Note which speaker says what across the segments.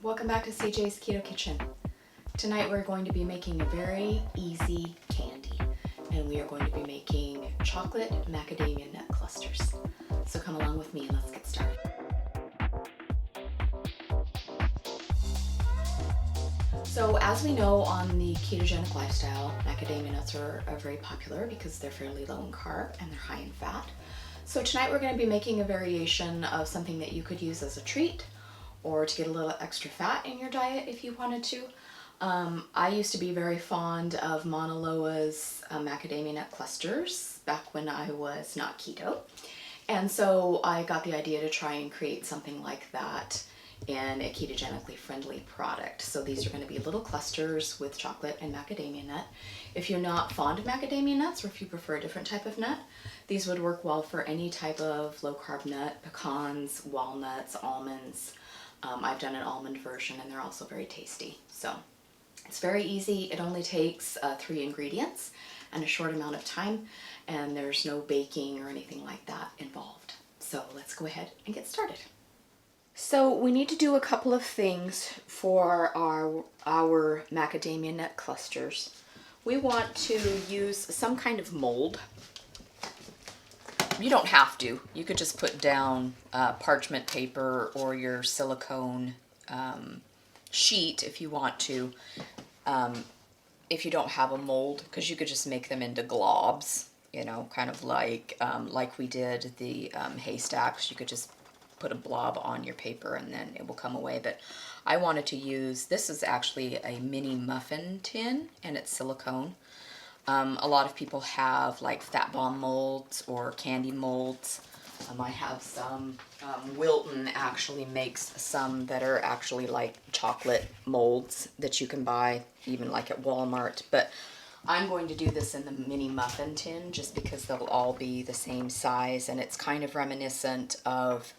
Speaker 1: Welcome back to CJ's Keto Kitchen. Tonight we're going to be making a very easy candy, and we are going to be making chocolate macadamia nut clusters. So come along with me and let's get started. So as we know, on the ketogenic lifestyle, macadamia nuts are very popular because they're fairly low in carb and they're high in fat. So tonight we're going to be making a variation of something that you could use as a treat or to get a little extra fat in your diet if you wanted to. I used to be very fond of Mauna Loa's macadamia nut clusters back when I was not keto. And so I got the idea to try and create something like that in a ketogenically friendly product. So these are going to be little clusters with chocolate and macadamia nut. If you're not fond of macadamia nuts, or if you prefer a different type of nut, these would work well for any type of low carb nut: pecans, walnuts, almonds. I've done an almond version and they're also very tasty. So it's very easy. It only takes 3 ingredients and a short amount of time, and there's no baking or anything like that involved. So let's go ahead and get started. So we need to do a couple of things for our macadamia nut clusters. We want to use some kind of mold. You don't have to. You could just put down parchment paper or your silicone sheet if you want to. If you don't have a mold, because you could just make them into globs, you know, kind of like we did the haystacks. You could just put a blob on your paper and then it will come away. But I wanted to use, this is actually a mini muffin tin and it's silicone. A lot of people have like fat bomb molds or candy molds. I have some. Wilton actually makes some that are actually like chocolate molds that you can buy even like at Walmart. But I'm going to do this in the mini muffin tin just because they'll all be the same size, and it's kind of reminiscent of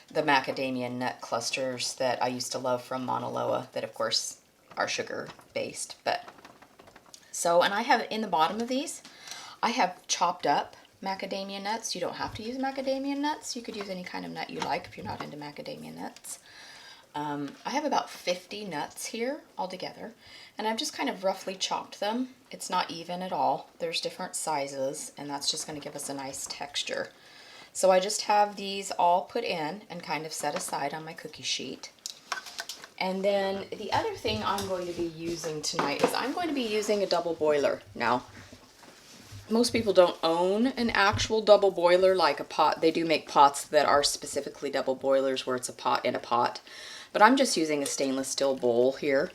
Speaker 1: the macadamia nut clusters that I used to love from Mauna Loa, that of course are sugar based. But so, and I have in the bottom of these, I have chopped up macadamia nuts. You don't have to use macadamia nuts. You could use any kind of nut you like if you're not into macadamia nuts. I have about 50 nuts here altogether, and I've just kind of roughly chopped them. It's not even at all. There's different sizes, and that's just going to give us a nice texture. So I just have these all put in and kind of set aside on my cookie sheet. And then the other thing I'm going to be using tonight is I'm going to be using a double boiler. Now, most people don't own an actual double boiler like a pot. They do make pots that are specifically double boilers where it's a pot in a pot. But I'm just using a stainless steel bowl here,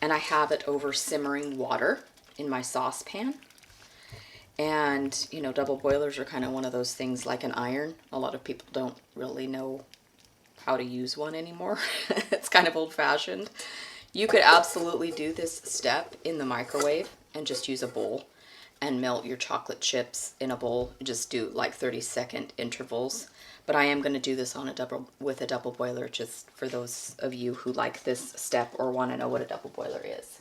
Speaker 1: and I have it over simmering water in my saucepan. And, you know, double boilers are kind of one of those things like an iron. A lot of people don't really know how to use one anymore. It's kind of old-fashioned. You could absolutely do this step in the microwave and just use a bowl and melt your chocolate chips in a bowl. Just do like 30-second intervals. But I am going to do this on with a double boiler, just for those of you who like this step or want to know what a double boiler is.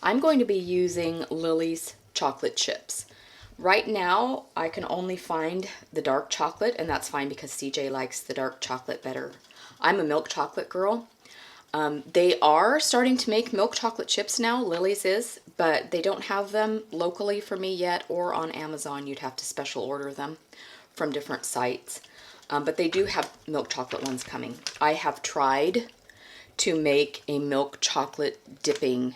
Speaker 1: I'm going to be using Lily's chocolate chips. Right now, I can only find the dark chocolate, and that's fine because CJ likes the dark chocolate better. I'm a milk chocolate girl. They are starting to make milk chocolate chips now, Lily's is, but they don't have them locally for me yet or on Amazon. You'd have to special order them from different sites. But they do have milk chocolate ones coming. I have tried to make a milk chocolate dipping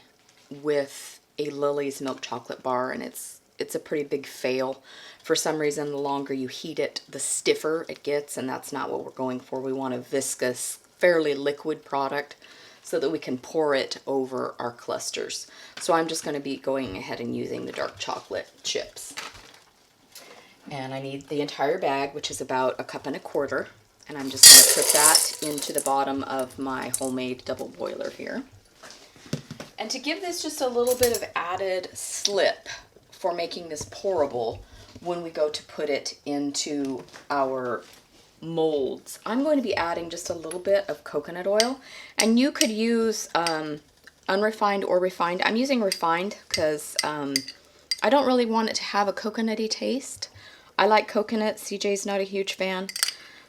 Speaker 1: with a Lily's milk chocolate bar, and it's a pretty big fail. For some reason, the longer you heat it, the stiffer it gets, and that's not what we're going for. We want a viscous, fairly liquid product so that we can pour it over our clusters. So I'm just going to be going ahead and using the dark chocolate chips. And I need the entire bag, which is about 1.25 cups, and I'm just going to put that into the bottom of my homemade double boiler here. And to give this just a little bit of added slip for making this pourable when we go to put it into our molds, I'm going to be adding just a little bit of coconut oil, and you could use unrefined or refined. I'm using refined because I don't really want it to have a coconutty taste. I like coconut. CJ's not a huge fan,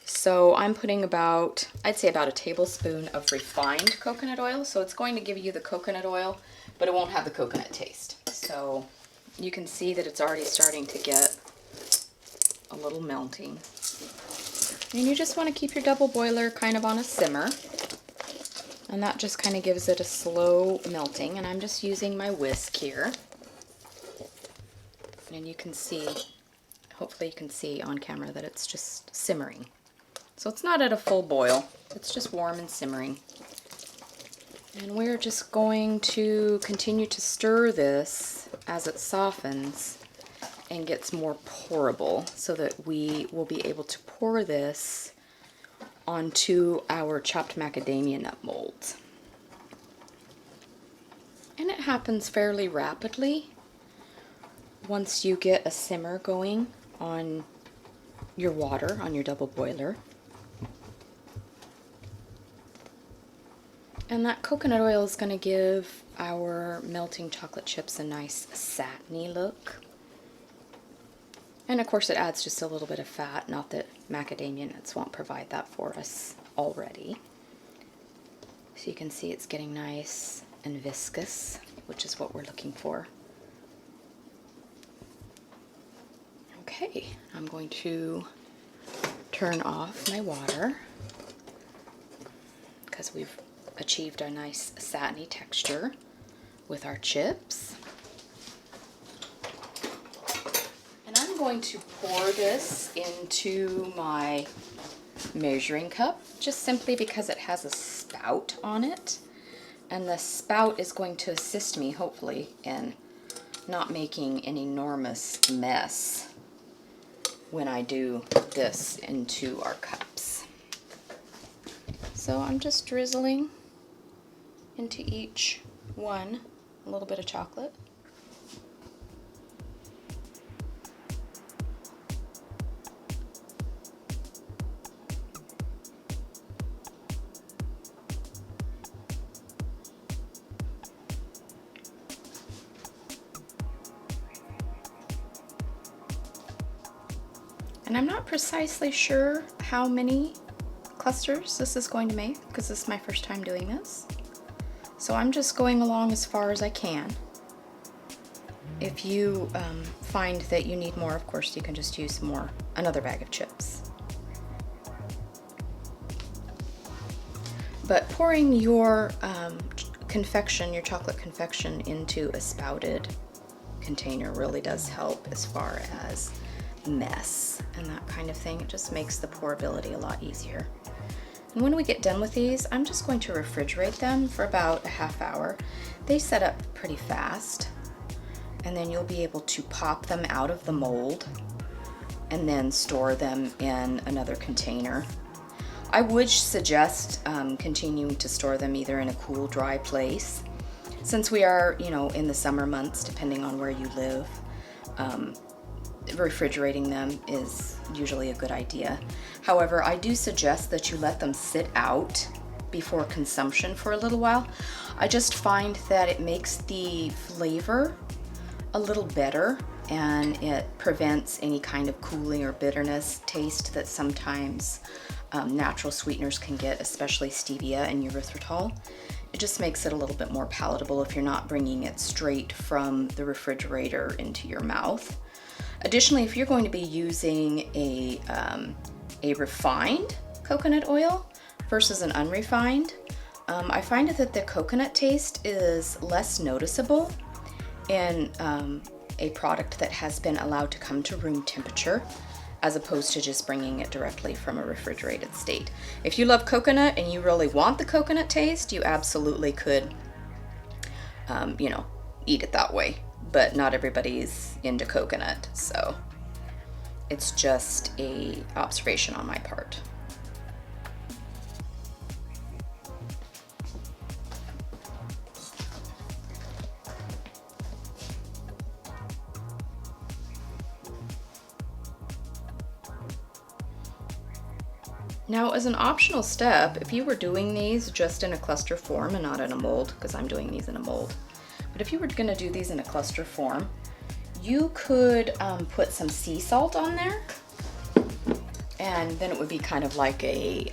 Speaker 1: So I'm putting about, I'd say about a tablespoon of refined coconut oil. So it's going to give you the coconut oil, but it won't have the coconut taste. So you can see that it's already starting to get a little melting. And you just want to keep your double boiler kind of on a simmer. And that just kind of gives it a slow melting. And I'm just using my whisk here. And you can see, hopefully you can see on camera that it's just simmering. So it's not at a full boil, it's just warm and simmering. And we're just going to continue to stir this as it softens and gets more pourable so that we will be able to pour this onto our chopped macadamia nut molds. And it happens fairly rapidly once you get a simmer going on your water, on your double boiler. And that coconut oil is going to give our melting chocolate chips a nice satiny look. And of course it adds just a little bit of fat, not that macadamia nuts won't provide that for us already. So you can see it's getting nice and viscous, which is what we're looking for. Okay, I'm going to turn off my water because we've achieved a nice satiny texture with our chips. And I'm going to pour this into my measuring cup just simply because it has a spout on it, and the spout is going to assist me hopefully in not making an enormous mess when I do this into our cups. So I'm just drizzling into each one a little bit of chocolate. And I'm not precisely sure how many clusters this is going to make because this is my first time doing this. So I'm just going along as far as I can. If you find that you need more, of course, you can just use another bag of chips. But pouring your confection, your chocolate confection, into a spouted container really does help as far as mess and that kind of thing. It just makes the pourability a lot easier. And when we get done with these, I'm just going to refrigerate them for about a half hour. They set up pretty fast, and then you'll be able to pop them out of the mold and then store them in another container. I would suggest continuing to store them either in a cool, dry place. Since we are, in the summer months, depending on where you live, refrigerating them is usually a good idea. However, I do suggest that you let them sit out before consumption for a little while. I just find that it makes the flavor a little better, and it prevents any kind of cooling or bitterness taste that sometimes natural sweeteners can get, especially stevia and erythritol. It just makes it a little bit more palatable if you're not bringing it straight from the refrigerator into your mouth. Additionally, if you're going to be using a refined coconut oil versus an unrefined, I find that the coconut taste is less noticeable in a product that has been allowed to come to room temperature, as opposed to just bringing it directly from a refrigerated state. If you love coconut and you really want the coconut taste, you absolutely could, eat it that way. But not everybody's into coconut, so it's just an observation on my part. Now, as an optional step, if you were doing these just in a cluster form and not in a mold, because I'm doing these in a mold, but if you were going to do these in a cluster form, you could put some sea salt on there And then it would be kind of like a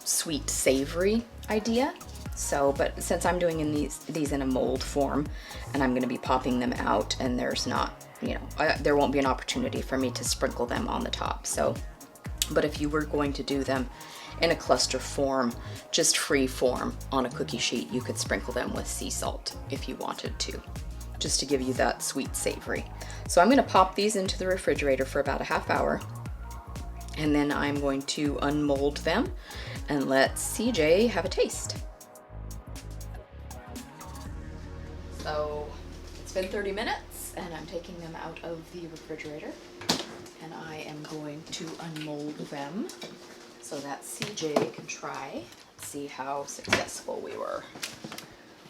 Speaker 1: sweet savory idea. So, but since I'm doing these in a mold form, and I'm going to be popping them out, and there's not, you know, there won't be an opportunity for me to sprinkle them on the top. So, but if you were going to do them in a cluster form, just free form on a cookie sheet, you could sprinkle them with sea salt if you wanted to, just to give you that sweet savory. So I'm going to pop these into the refrigerator for about a half hour, and then I'm going to unmold them and let CJ have a taste. So it's been 30 minutes and I'm taking them out of the refrigerator, and I am going to unmold them so that CJ can try. Let's see how successful we were.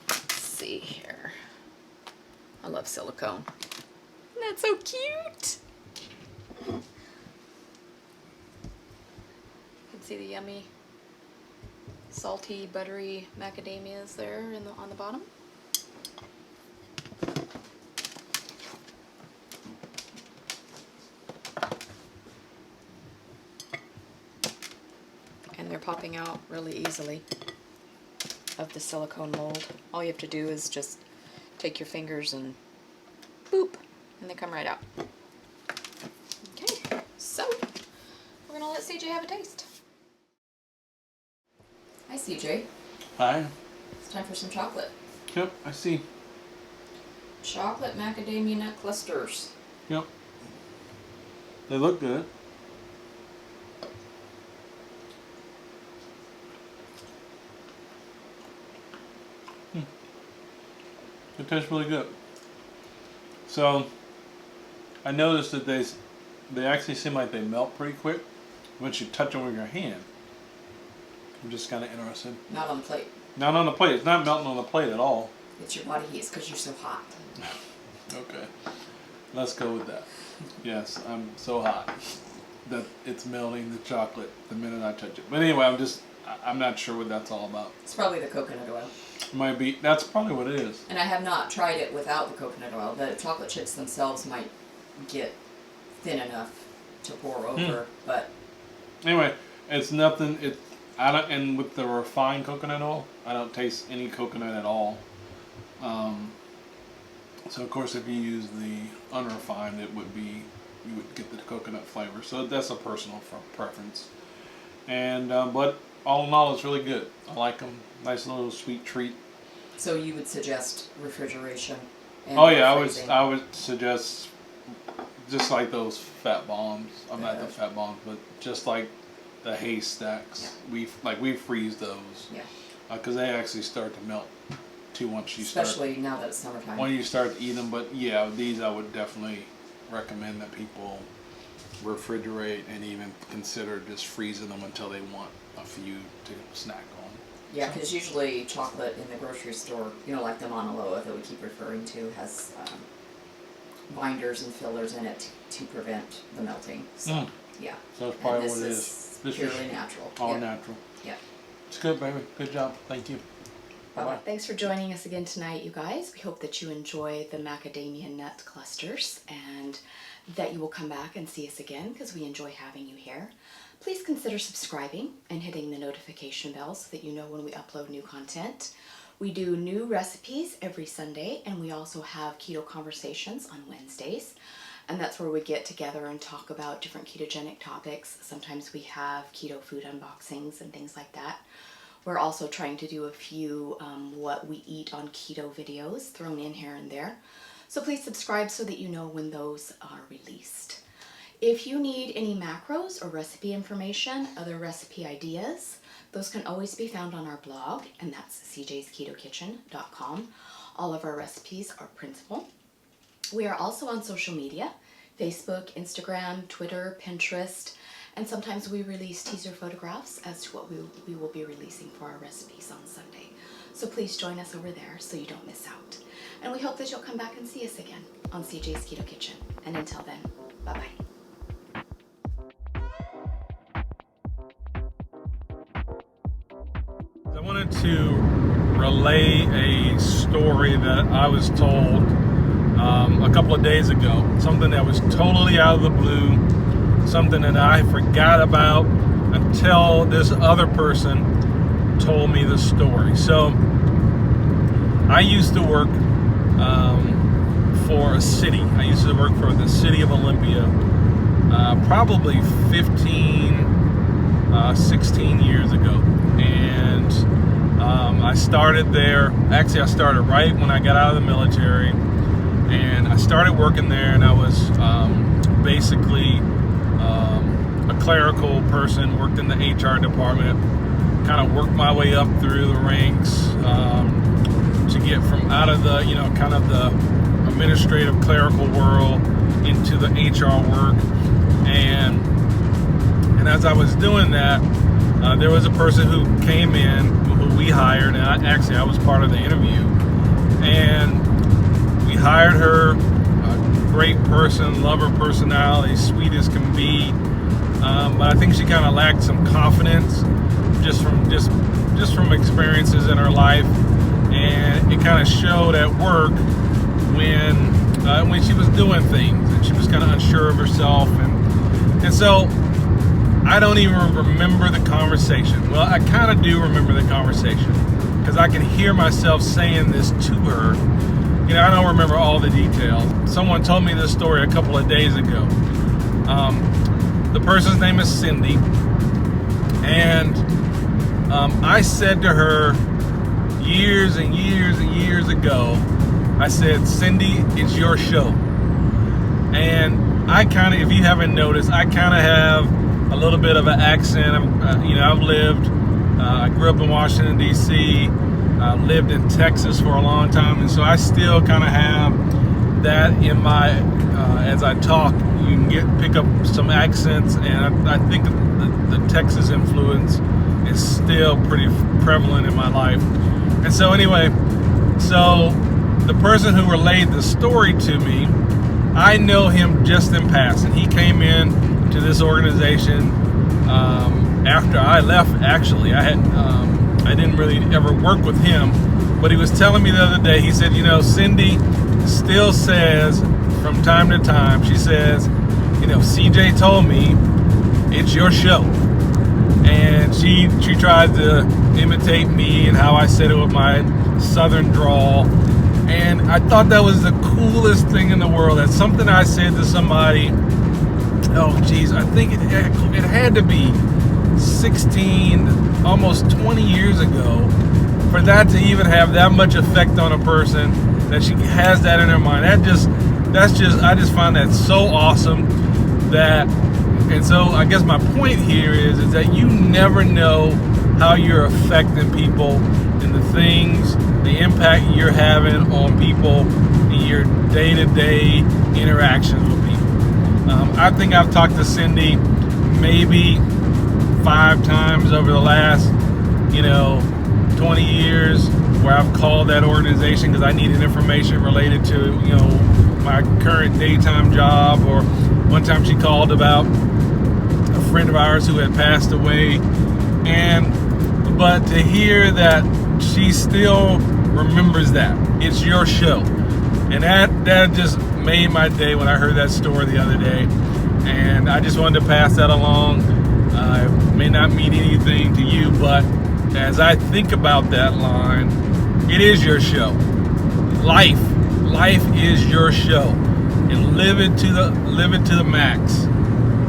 Speaker 1: Let's see here. I love silicone. That's so cute. You can see the yummy, salty, buttery macadamias there on the bottom. And they're popping out really easily of the silicone mold. All you have to do is just take your fingers and boop, and they come right out. Okay, so we're gonna let CJ have a taste. Hi, CJ.
Speaker 2: Hi.
Speaker 1: It's time for some chocolate.
Speaker 2: Yep, I see.
Speaker 1: Chocolate macadamia nut clusters.
Speaker 2: Yep. They look good. It tastes really good. So, I noticed that they actually seem like they melt pretty quick once you touch them with your hand. I'm just kind of interested.
Speaker 1: Not on the plate.
Speaker 2: Not on the plate. It's not melting on the plate at all.
Speaker 1: It's your body heat. It's because you're so hot.
Speaker 2: Okay. Let's go with that. Yes, I'm so hot that it's melting the chocolate the minute I touch it. But anyway, I'm not sure what that's all about.
Speaker 1: It's probably the coconut oil.
Speaker 2: Might be. That's probably what it is.
Speaker 1: And I have not tried it without the coconut oil. The chocolate chips themselves might get thin enough to pour over, but
Speaker 2: anyway, it's nothing. And with the refined coconut oil, I don't taste any coconut at all. So of course, if you use the unrefined, you would get the coconut flavor. So that's a personal preference. And but all in all, it's really good. I like them. Nice little sweet treat.
Speaker 1: So you would suggest refrigeration? And
Speaker 2: oh yeah,
Speaker 1: freezing.
Speaker 2: I would suggest just like those fat bombs. I'm not the fat bombs, but just like the haystacks. Yeah. We freeze those.
Speaker 1: Yeah.
Speaker 2: Because they actually start to melt too once you
Speaker 1: Especially now that it's summertime.
Speaker 2: When you start to eat them, but yeah, these I would definitely recommend that people refrigerate and even consider just freezing them until they want a few to snack on.
Speaker 1: Yeah, because usually chocolate in the grocery store, you know, like the Mauna Loa that we keep referring to, has binders and fillers in it to prevent the melting. So, yeah.
Speaker 2: So that's probably
Speaker 1: and
Speaker 2: what it is.
Speaker 1: This is purely natural.
Speaker 2: All natural.
Speaker 1: Yeah.
Speaker 2: It's good, baby. Good job. Thank you.
Speaker 1: Bye-bye. Thanks for joining us again tonight, you guys. We hope that you enjoy the macadamia nut clusters and that you will come back and see us again because we enjoy having you here. Please consider subscribing and hitting the notification bell so that you know when we upload new content. We do new recipes every Sunday, and we also have keto conversations on Wednesdays. And that's where we get together and talk about different ketogenic topics. Sometimes we have keto food unboxings and things like that. We're also trying to do a few what we eat on keto videos thrown in here and there. So please subscribe so that you know when those are released. If you need any macros or recipe information, other recipe ideas, those can always be found on our blog, and that's cjsketokitchen.com. All of our recipes are printable. We are also on social media, Facebook, Instagram, Twitter, Pinterest, and sometimes we release teaser photographs as to what we will be releasing for our recipes on Sunday. So please join us over there so you don't miss out. And we hope that you'll come back and see us again on CJ's Keto Kitchen. And until then, bye-bye.
Speaker 2: I wanted to relay a story that I was told a couple of days ago. Something that was totally out of the blue. something that I forgot about until this other person told me the story. So I used to work for a city. I used to work for the city of Olympia, probably 16 years ago. And I started there. Actually, I started right when I got out of the military. And I started working there, and I was basically a clerical person, worked in the HR department, kind of worked my way up through the ranks to get from out of the, kind of the administrative clerical world into the HR work. And as I was doing that, there was a person who came in, who we hired, and I was part of the interview. And we hired her, a great person, love her personality, sweet as can be. But I think she kind of lacked some confidence just from experiences in her life, and it kind of showed at work when she was doing things, and she was kind of unsure of herself, and so I don't even remember the conversation. Well, I kind of do remember the conversation because I can hear myself saying this to her. I don't remember all the details. Someone told me this story a couple of days ago. The person's name is Cindy, and I said to her years and years and years ago, I said, Cindy, it's your show. And I kind of, if you haven't noticed, I kind of have a little bit of an accent. I grew up in Washington, D.C., lived in Texas for a long time, and so I still kind of have that in my, as I talk, you can pick up some accents, and I think the Texas influence is still pretty prevalent in my life. And so anyway, the person who relayed the story to me, I know him just in passing. He came in to this organization after I left. Actually, I didn't really ever work with him, but he was telling me the other day, he said, Cindy still says from time to time, she says, CJ told me it's your show. And she tried to imitate me and how I said it with my southern drawl. And I thought that was the coolest thing in the world. That's something I said to somebody, I think it had to be 16, almost 20 years ago, for that to even have that much effect on a person, that she has that in her mind. I just find that so awesome. And so I guess my point here is that you never know how you're affecting people and the things, the impact you're having on people in your day-to-day interactions with people. I think I've talked to Cindy maybe 5 times over the last, 20 years, where I've called that organization because I needed information related to, my current daytime job, or one time she called about a friend of ours who had passed away. But to hear that she still remembers that it's your show, and that just made my day when I heard that story the other day. And I just wanted to pass that along. It may not mean anything to you, but as I think about that line, it is your show. Life is your show, and live it to the max.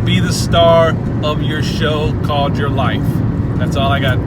Speaker 2: Be the star of your show called your life. That's all I got.